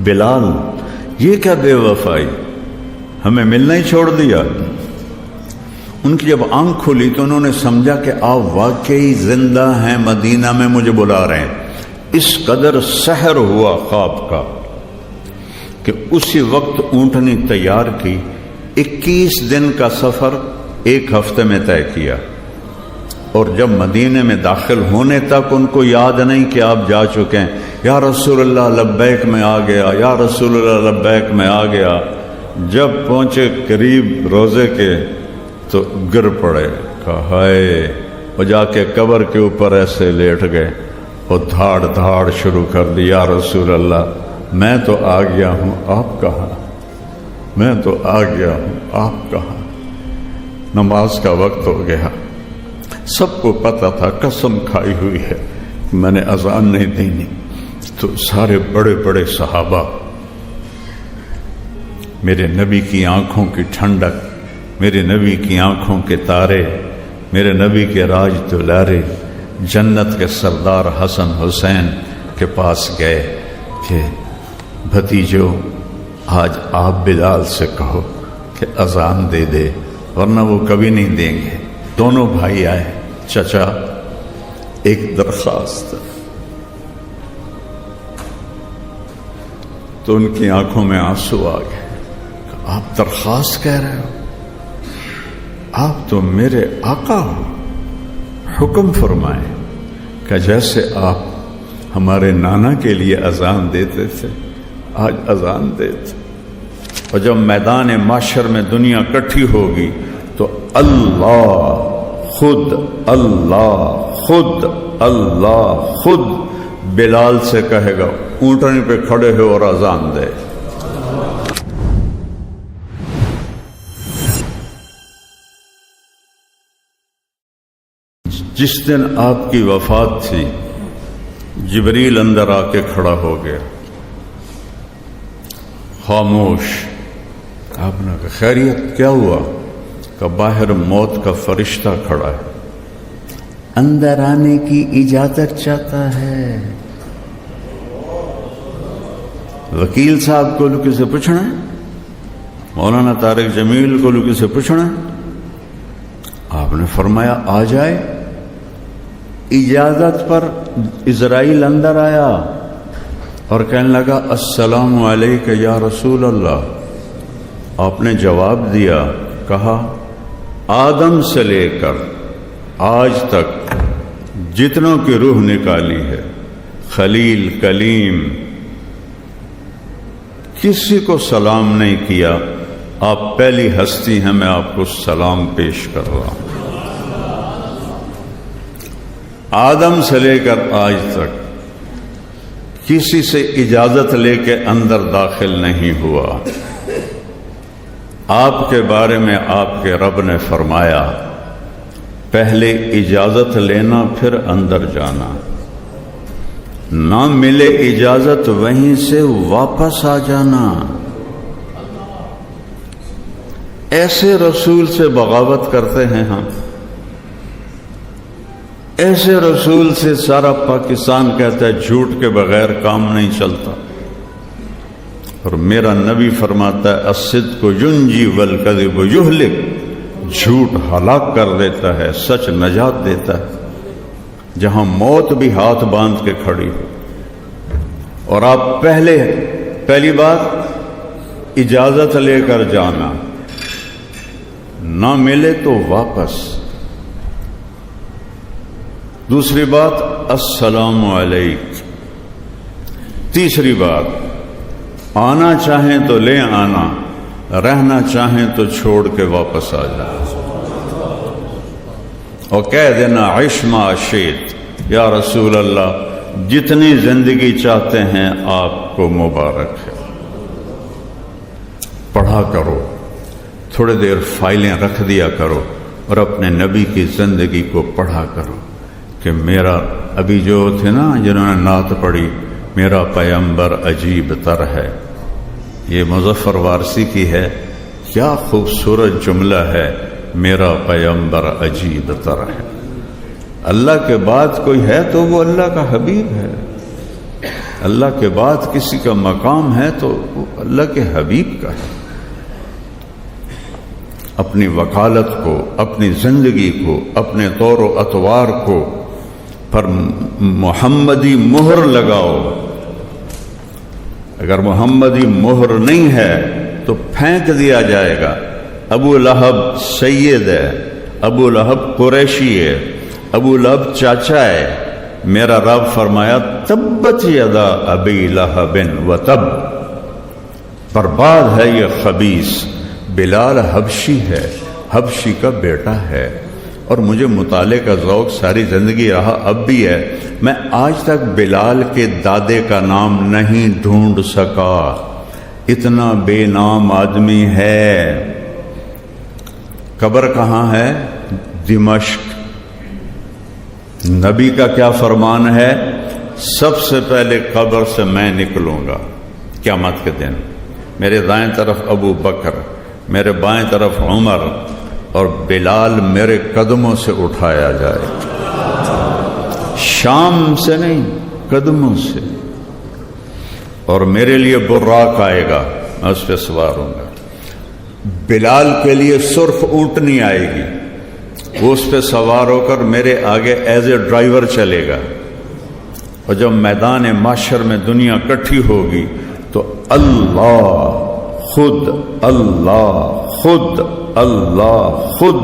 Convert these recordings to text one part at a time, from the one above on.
بلال یہ کیا بے وفائی، ہمیں ملنا ہی چھوڑ دیا۔ ان کی جب آنکھ کھلی تو انہوں نے سمجھا کہ آپ واقعی زندہ ہیں، مدینہ میں مجھے بلا رہے ہیں۔ اس قدر سحر ہوا خواب کا کہ اسی وقت اونٹنی تیار کی، 21 دن کا سفر 1 ہفتے میں طے کیا، اور جب مدینے میں داخل ہونے تک ان کو یاد نہیں کہ آپ جا چکے ہیں۔ یا رسول اللہ لبیک میں آ گیا، یا رسول اللہ لبیک میں آ گیا۔ جب پہنچے قریب روزے کے تو گر پڑے، کہا ہائے، وہ جا کے قبر کے اوپر ایسے لیٹ گئے اور دھاڑ دھاڑ شروع کر دی، یا رسول اللہ میں تو آ گیا ہوں، آپ کہاں؟ میں تو آ گیا ہوں، آپ کہاں؟ نماز کا وقت ہو گیا، سب کو پتہ تھا، قسم کھائی ہوئی ہے میں نے اذان نہیں دینی۔ تو سارے بڑے بڑے صحابہ، میرے نبی کی آنکھوں کی ٹھنڈک، میرے نبی کی آنکھوں کے تارے، میرے نبی کے راج دلارے، جنت کے سردار حسن حسین کے پاس گئے کہ بھتیجو آج آپ بلال سے کہو کہ اذان دے دے، ورنہ وہ کبھی نہیں دیں گے۔ دونوں بھائی آئے، چچا ایک درخواست۔ تو ان کی آنکھوں میں آنسو آ گئے، آپ درخواست کہہ رہے ہو؟ آپ تو میرے آقا ہو، حکم فرمائیں کہ جیسے آپ ہمارے نانا کے لیے اذان دیتے تھے آج اذان دیتے، اور جب میدان معاشر میں دنیا اکٹھی ہوگی تو اللہ خود اللہ خود اللہ خود بلال سے کہے گا اونٹنی پہ کھڑے ہو اور اذان دے۔ جس دن آپ کی وفات تھی جبریل اندر آ کے کھڑا ہو گیا، خاموش۔ آپ نے کہا خیریت کیا ہوا؟ کہ باہر موت کا فرشتہ کھڑا ہے، اندر آنے کی اجازت چاہتا ہے۔ وکیل صاحب کو لوگ سے پوچھنا ہے، مولانا طارق جمیل کو لوگ سے پوچھنا ہے۔ آپ نے فرمایا آ جائے۔ اجازت پر اسرائیل اندر آیا اور کہنے لگا السلام علیکہ یا رسول اللہ۔ آپ نے جواب دیا، کہا آدم سے لے کر آج تک جتنوں کی روح نکالی ہے، خلیل کلیم، کسی کو سلام نہیں کیا، آپ پہلی ہستی ہیں، میں آپ کو سلام پیش کر رہا ہوں۔ آدم سے لے کر آج تک کسی سے اجازت لے کے اندر داخل نہیں ہوا۔ آپ کے بارے میں آپ کے رب نے فرمایا پہلے اجازت لینا پھر اندر جانا، نہ ملے اجازت وہیں سے واپس آ جانا۔ ایسے رسول سے بغاوت کرتے ہیں ہم، ایسے رسول سے سارا پاکستان کہتا ہے جھوٹ کے بغیر کام نہیں چلتا، اور میرا نبی فرماتا ہے الصدق ینجی والکذب یہلک، جھوٹ ہلاک کر دیتا ہے، سچ نجات دیتا ہے۔ جہاں موت بھی ہاتھ باندھ کے کھڑی ہو، اور آپ پہلی بات اجازت لے کر جانا، نہ ملے تو واپس۔ دوسری بات السلام علیکم۔ تیسری بات آنا چاہیں تو لے آنا، رہنا چاہیں تو چھوڑ کے واپس آ جائیں، اور کہہ دینا عش ما شئت، یا رسول اللہ جتنی زندگی چاہتے ہیں آپ کو مبارک ہے۔ پڑھا کرو، تھوڑی دیر فائلیں رکھ دیا کرو اور اپنے نبی کی زندگی کو پڑھا کرو کہ میرا، ابھی جو تھے نا جنہوں نے نعت پڑھی، میرا پیمبر عجیب تر ہے، یہ مظفر وارسی کی ہے، کیا خوبصورت جملہ ہے، میرا پیمبر عجیب تر ہے۔ اللہ کے بعد کوئی ہے تو وہ اللہ کا حبیب ہے، اللہ کے بعد کسی کا مقام ہے تو وہ اللہ کے حبیب کا ہے۔ اپنی وکالت کو، اپنی زندگی کو، اپنے طور و اطوار کو پر محمدی مہر لگاؤ۔ اگر محمدی مہر نہیں ہے تو پھینک دیا جائے گا۔ ابو لہب سید ہے، ابو لہب قریشی ہے، ابو لہب چاچا ہے۔ میرا رب فرمایا تبت یدا ابی لہب وتب، برباد ہے یہ خبیث۔ بلال حبشی ہے، حبشی کا بیٹا ہے، اور مجھے مطالعے کا ذوق ساری زندگی رہا، اب بھی ہے۔ میں آج تک بلال کے دادے کا نام نہیں ڈھونڈ سکا، اتنا بے نام آدمی ہے۔ قبر کہاں ہے؟ دمشق۔ نبی کا کیا فرمان ہے؟ سب سے پہلے قبر سے میں نکلوں گا قیامت کے دن، میرے دائیں طرف ابو بکر، میرے بائیں طرف عمر، اور بلال میرے قدموں سے اٹھایا جائے، شام سے نہیں، قدموں سے۔ اور میرے لیے براق آئے گا، میں اس پہ سوار ہوں گا۔ بلال کے لیے سرخ اونٹنی آئے گی، وہ اس پہ سوار ہو کر میرے آگے ایز اے ڈرائیور چلے گا۔ اور جب میدان محشر میں دنیا اکٹھی ہوگی تو اللہ خود، اللہ خود، اللہ خود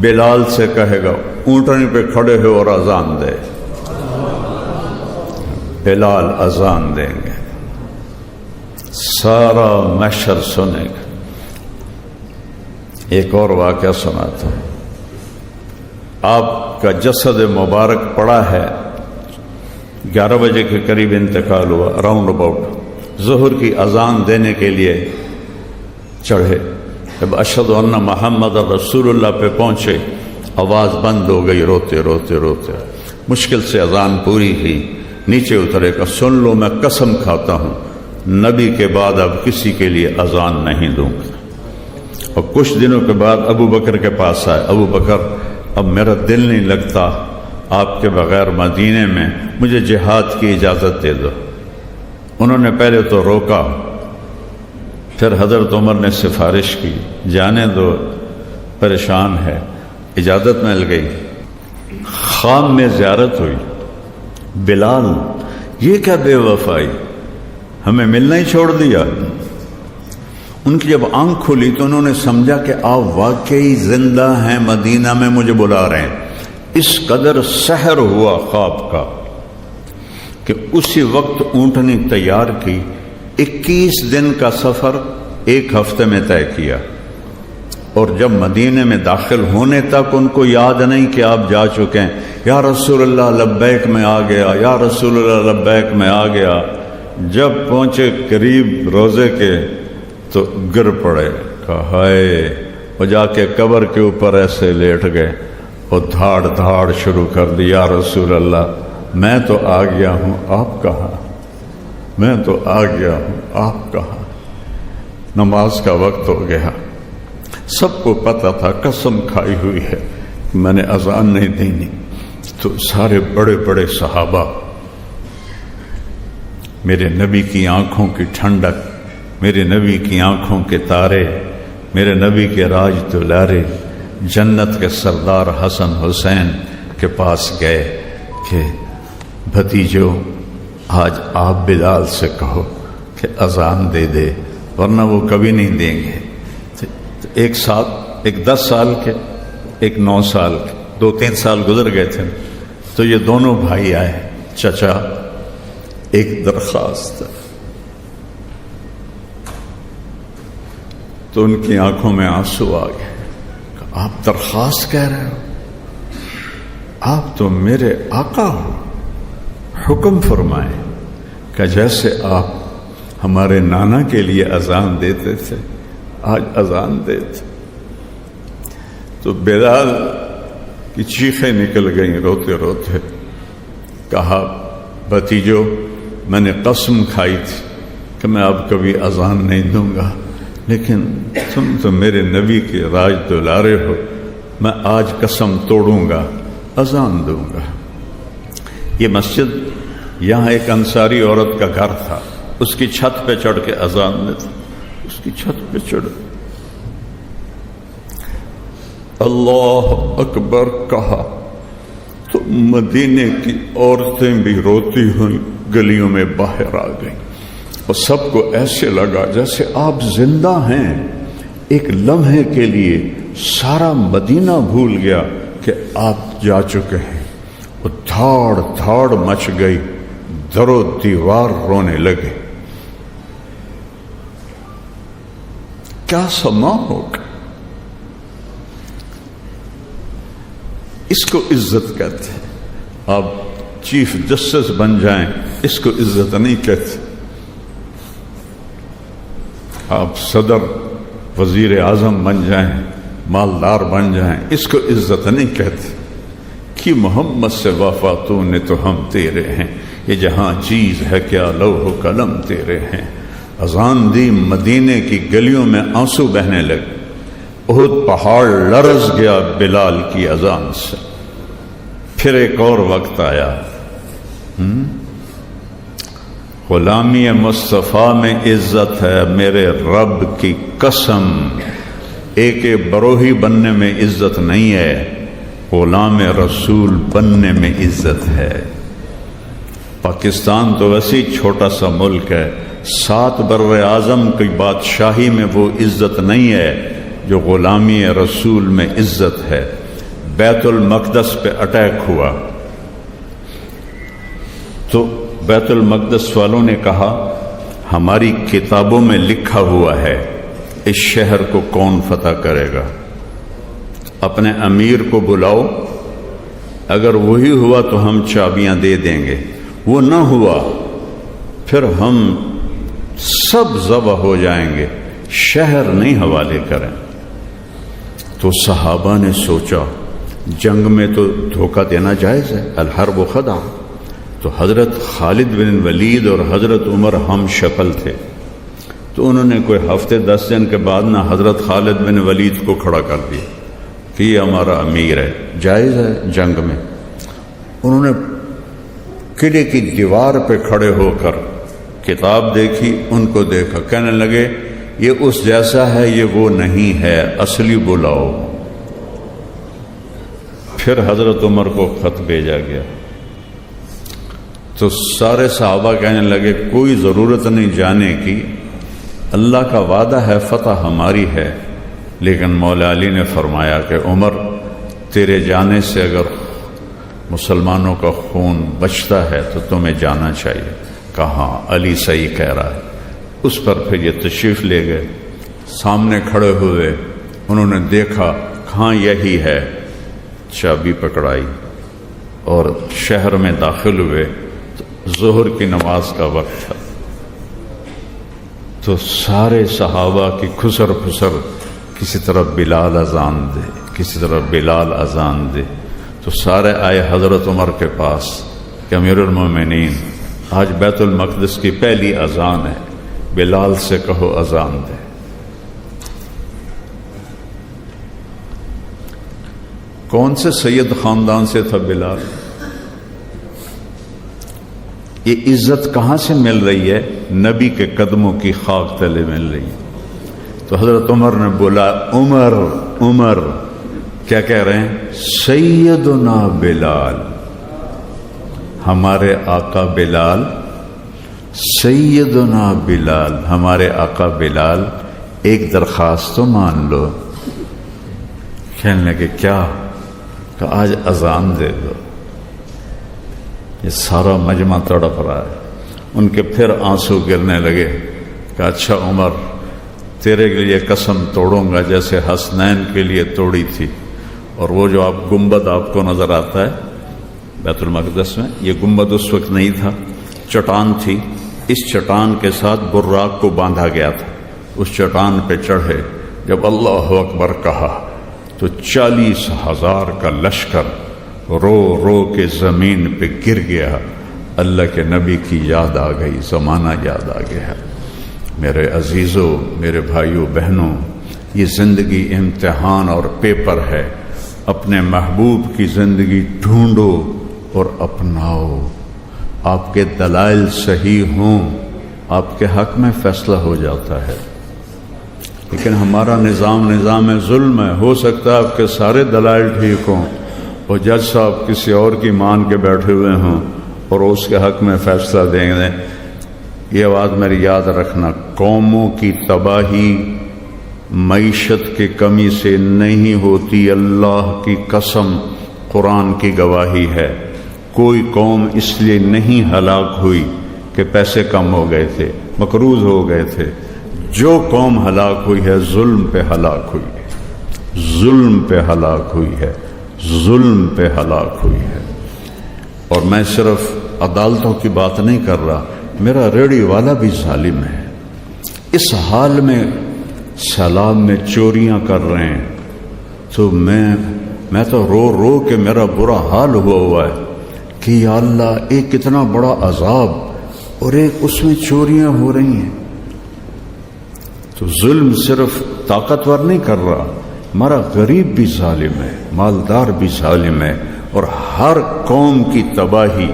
بلال سے کہے گا اونٹنی پہ کھڑے ہو اور اذان دے۔ بلال اذان دیں گے، سارا محشر سنے گا۔ ایک اور واقعہ سناتا ہوں۔ آپ کا جسد مبارک پڑا ہے، 11 بجے کے قریب انتقال ہوا، راؤنڈ اباؤٹ ظہر کی اذان دینے کے لیے چڑھے۔ جب اشہد ان محمد رسول اللہ پہ پہنچے، آواز بند ہو گئی، روتے روتے روتے مشکل سے اذان پوری ہوئی۔ نیچے اترے کہ سن لو، میں قسم کھاتا ہوں نبی کے بعد اب کسی کے لیے اذان نہیں دوں گا۔ اور کچھ دنوں کے بعد ابو بکر کے پاس آئے، ابو بکر اب میرا دل نہیں لگتا آپ کے بغیر مدینے میں، مجھے جہاد کی اجازت دے دو۔ انہوں نے پہلے تو روکا، پھر حضرت عمر نے سفارش کی، جانے دو، پریشان ہے، اجازت مل گئی۔ خام میں زیارت ہوئی۔ بلال، یہ کیا بے وفائی، ہمیں ملنا ہی چھوڑ دیا۔ ان کی جب آنکھ کھلی تو انہوں نے سمجھا کہ آپ واقعی زندہ ہیں، مدینہ میں مجھے بلا رہے ہیں۔ اس قدر سحر ہوا خواب کا کہ اسی وقت اونٹنی تیار کی، 21 دن کا سفر 1 ہفتے میں طے کیا۔ اور جب مدینے میں داخل ہونے تک ان کو یاد نہیں کہ آپ جا چکے ہیں۔ یا رسول اللہ لبیک میں آ گیا، یا رسول اللہ لبیک میں آ گیا۔ جب پہنچے قریب روزے کے تو گر پڑے، کہا ہائے، اور جا کے قبر کے اوپر ایسے لیٹ گئے اور دھاڑ دھاڑ شروع کر دی، یا رسول اللہ میں تو آ گیا ہوں، آپ کہاں؟ میں تو آ گیا ہوں، آپ کہاں؟ نماز کا وقت ہو گیا۔ سب کو پتہ تھا، قسم کھائی ہوئی ہے میں نے اذان نہیں دینی۔ تو سارے بڑے بڑے صحابہ، میرے نبی کی آنکھوں کی ٹھنڈک، میرے نبی کی آنکھوں کے تارے، میرے نبی کے راج دلارے، جنت کے سردار حسن حسین کے پاس گئے کہ بھتیجو آج آپ بلال سے کہو کہ اذان دے دے، ورنہ وہ کبھی نہیں دیں گے۔ ایک 10 سال کے، ایک 9 سال کے، 2-3 سال گزر گئے تھے۔ تو یہ دونوں بھائی آئے، چچا ایک درخواست ہے۔ تو ان کی آنکھوں میں آنسو آ گئے۔ آپ درخواست کہہ رہے ہو؟ آپ تو میرے آقا ہو، حکم فرمائیں کہ جیسے آپ ہمارے نانا کے لیے اذان دیتے تھے، آج اذان دیتے۔ تو بلال کی چیخیں نکل گئیں روتے روتے، کہا بھتیجو میں نے قسم کھائی تھی کہ میں اب کبھی اذان نہیں دوں گا، لیکن تم تو میرے نبی کے راج دلارے ہو، میں آج قسم توڑوں گا، اذان دوں گا۔ یہ مسجد یہاں ایک انصاری عورت کا گھر تھا، اس کی چھت پہ چڑھ کے اذان میں تھا، اس کی چھت پہ چڑھ اللہ اکبر کہا تو مدینے کی عورتیں بھی روتی ہوئی گلیوں میں باہر آ گئیں، اور سب کو ایسے لگا جیسے آپ زندہ ہیں۔ ایک لمحے کے لیے سارا مدینہ بھول گیا کہ آپ جا چکے ہیں، وہ دھاڑ دھاڑ مچ گئی، در و دیوار رونے لگے۔ کیا سما ہوگا؟ اس کو عزت کہتے ہیں۔ آپ چیف جسٹس بن جائیں، اس کو عزت نہیں کہتے۔ آپ صدر وزیر اعظم بن جائیں، مالدار بن جائیں، اس کو عزت نہیں کہتے۔ کہ محمد سے وفا تو نے تو ہم تیرے ہیں، یہ جہاں چیز ہے کیا لوح و قلم تیرے ہیں۔ اذان دی، مدینے کی گلیوں میں آنسو بہنے لگے، احد پہاڑ لرز گیا بلال کی اذان سے۔ پھر ایک اور وقت آیا، غلامی مصطفیٰ میں عزت ہے، میرے رب کی قسم، ایک بروہی بننے میں عزت نہیں ہے، غلام رسول بننے میں عزت ہے۔ پاکستان تو ویسے چھوٹا سا ملک ہے، 7 بر اعظم کی بادشاہی میں وہ عزت نہیں ہے جو غلامی رسول میں عزت ہے۔ بیت المقدس پہ اٹیک ہوا تو بیت المقدس والوں نے کہا ہماری کتابوں میں لکھا ہوا ہے اس شہر کو کون فتح کرے گا، اپنے امیر کو بلاؤ، اگر وہی ہوا تو ہم چابیاں دے دیں گے، وہ نہ ہوا پھر ہم سب ذبح ہو جائیں گے، شہر نہیں حوالے کریں۔ تو صحابہ نے سوچا جنگ میں تو دھوکہ دینا جائز ہے، الحرب خدع۔ تو حضرت خالد بن ولید اور حضرت عمر ہم شکل تھے، تو انہوں نے کوئی ہفتے 10 دن کے بعد نہ حضرت خالد بن ولید کو کھڑا کر دیا کہ یہ ہمارا امیر ہے، جائز ہے جنگ میں۔ انہوں نے قلعے کی دیوار پہ کھڑے ہو کر کتاب دیکھی، ان کو دیکھا، کہنے لگے یہ اس جیسا ہے، یہ وہ نہیں ہے، اصلی بلاؤ۔ پھر حضرت عمر کو خط بھیجا گیا تو سارے صحابہ کہنے لگے کوئی ضرورت نہیں جانے کی، اللہ کا وعدہ ہے فتح ہماری ہے۔ لیکن مولا علی نے فرمایا کہ عمر تیرے جانے سے اگر مسلمانوں کا خون بچتا ہے تو تمہیں جانا چاہیے۔ کہا علی صحیح کہہ رہا ہے۔ اس پر پھر یہ تشریف لے گئے، سامنے کھڑے ہوئے، انہوں نے دیکھا کہاں یہی ہے، چابی پکڑائی اور شہر میں داخل ہوئے۔ ظہر کی نماز کا وقت تھا تو سارے صحابہ کی خسر پھسر، کسی طرف بلال اذان دے، کسی طرف بلال اذان دے، تو سارے آئے حضرت عمر کے پاس کہ امیر المومنین آج بیت المقدس کی پہلی اذان ہے، بلال سے کہو اذان دے۔ کون سے سید خاندان سے تھا بلال؟ یہ عزت کہاں سے مل رہی ہے؟ نبی کے قدموں کی خاک تلے مل رہی ہے۔ تو حضرت عمر نے بولا عمر عمر، کیا کہہ رہے ہیں؟ سیدنا بلال، ہمارے آقا بلال، سیدنا بلال، ہمارے آقا بلال، ایک درخواست تو مان لو۔ کہنے لگے کیا؟ کہ آج اذان دے دو۔ یہ سارا مجمع تڑپ رہا ہے، ان کے پھر آنسو گرنے لگے کہ اچھا عمر تیرے کے لیے قسم توڑوں گا جیسے حسنین کے لیے توڑی تھی۔ اور وہ جو آپ گنبد آپ کو نظر آتا ہے بیت المقدس میں، یہ گنبد اس وقت نہیں تھا، چٹان تھی، اس چٹان کے ساتھ براق کو باندھا گیا تھا۔ اس چٹان پہ چڑھے، جب اللہ اکبر کہا تو 40,000 کا لشکر رو رو کے زمین پہ گر گیا۔ اللہ کے نبی کی یاد آ گئی، زمانہ یاد آ گیا۔ میرے عزیزوں، میرے بھائیوں بہنوں، یہ زندگی امتحان اور پیپر ہے۔ اپنے محبوب کی زندگی ڈھونڈو اور اپناؤ، آپ کے دلائل صحیح ہوں آپ کے حق میں فیصلہ ہو جاتا ہے. لیکن ہمارا نظام ظلم ہے. ہو سکتا ہے آپ کے سارے دلائل ٹھیک ہوں اور جج صاحب کسی اور کی مان کے بیٹھے ہوئے ہوں اور اس کے حق میں فیصلہ دیں گے. یہ بات میری یاد رکھنا، قوموں کی تباہی معیشت کی کمی سے نہیں ہوتی. اللہ کی قسم، قرآن کی گواہی ہے. کوئی قوم اس لیے نہیں ہلاک ہوئی کہ پیسے کم ہو گئے تھے، مقروض ہو گئے تھے. جو قوم ہلاک ہوئی ہے ظلم پہ ہلاک ہوئی ہے، ظلم پہ ہلاک ہوئی ہے، ظلم پہ ہلاک ہوئی ہے. اور میں صرف عدالتوں کی بات نہیں کر رہا، میرا ریڑھی والا بھی ظالم ہے. اس حال میں سیلاب میں چوریاں کر رہے ہیں تو میں تو رو رو کے میرا برا حال ہوا ہے کہ یا اللہ ایک کتنا بڑا عذاب اور ایک اس میں چوریاں ہو رہی ہیں. تو ظلم صرف طاقتور نہیں کر رہا، ہمارا غریب بھی ظالم ہے، مالدار بھی ظالم ہے. اور ہر قوم کی تباہی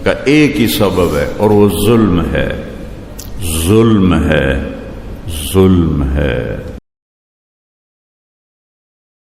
کا ایک ہی سبب ہے اور وہ ظلم ہے، ظلم ہے، ظلم ہے.